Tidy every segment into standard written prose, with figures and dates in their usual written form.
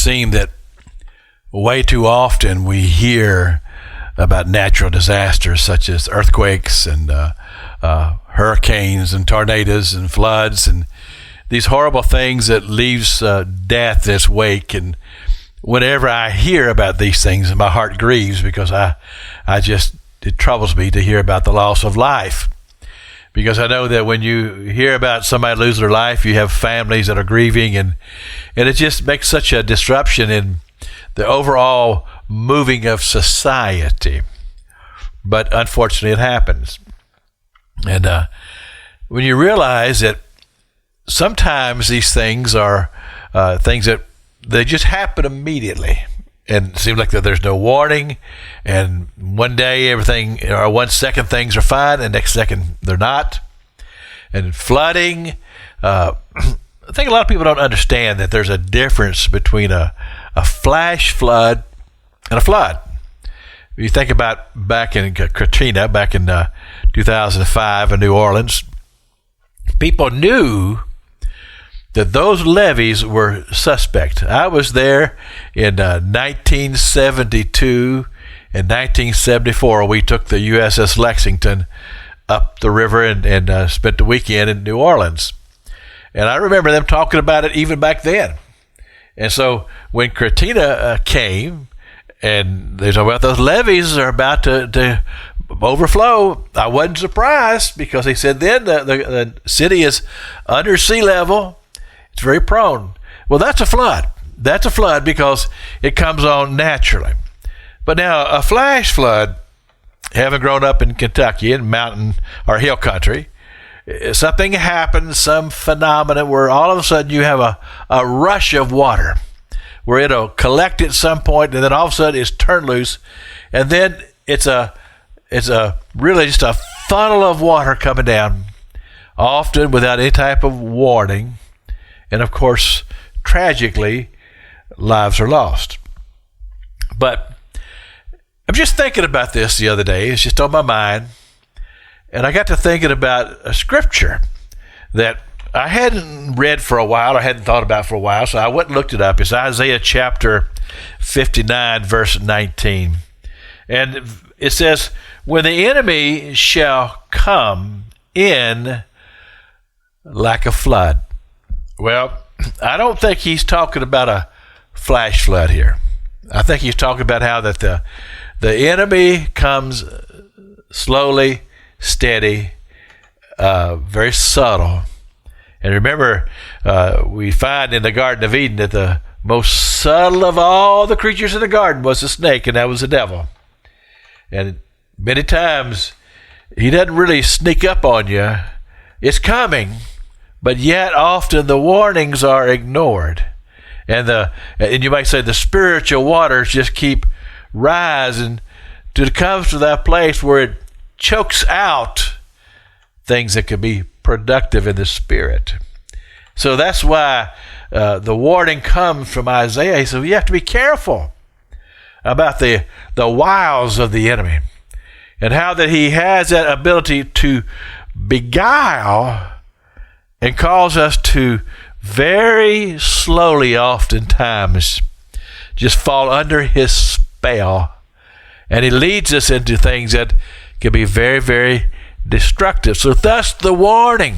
seem that way too often we hear about natural disasters such as earthquakes and hurricanes and tornadoes and floods and these horrible things that leaves death in its wake. And whenever I hear about these things, my heart grieves because it troubles me to hear about the loss of life. Because I know that when you hear about somebody lose their life, you have families that are grieving, and it just makes such a disruption in the overall moving of society. But unfortunately, it happens. And when you realize that sometimes these things are things that they just happen immediately, and it seems like that there's no warning, and one day everything, or 1 second things are fine, and next second they're not. And flooding, I think a lot of people don't understand that there's a difference between a flash flood and a flood. You think about back in Katrina, back in 2005 in New Orleans, people knew that those levees were suspect. I was there in 1972 and 1974. We took the USS Lexington up the river and spent the weekend in New Orleans. And I remember them talking about it even back then. And so when Katrina came, and they talk about those levees are about to overflow, I wasn't surprised, because they said then the city is under sea level. It's very prone. Well, that's a flood. That's a flood because it comes on naturally. But now a flash flood, having grown up in Kentucky in mountain or hill country, something happens, some phenomenon where all of a sudden you have a rush of water where it'll collect at some point, and then all of a sudden it's turned loose, and then it's a really just a funnel of water coming down, often without any type of warning. And of course, tragically, lives are lost. But I'm just thinking about this the other day. It's just on my mind. And I got to thinking about a scripture that I hadn't read for a while, or hadn't thought about for a while, so I went and looked it up. It's Isaiah chapter 59, verse 19. And it says, "When the enemy shall come in like a flood." Well, I don't think he's talking about a flash flood here. I think he's talking about how that the enemy comes slowly, steady, very subtle. And remember, we find in the Garden of Eden that the most subtle of all the creatures in the garden was the snake, and that was the devil. And many times, he doesn't really sneak up on you. It's coming. But yet often the warnings are ignored. And you might say the spiritual waters just keep rising till it comes to that place where it chokes out things that could be productive in the spirit. So that's why the warning comes from Isaiah. He said, you have to be careful about the wiles of the enemy, and how that he has that ability to beguile and cause us to very slowly, oftentimes, just fall under his spell. And he leads us into things that can be very, very destructive. So thus the warning,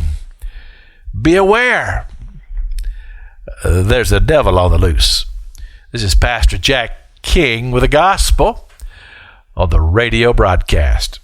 be aware. There's a devil on the loose. This is Pastor Jack King with the gospel on the radio broadcast.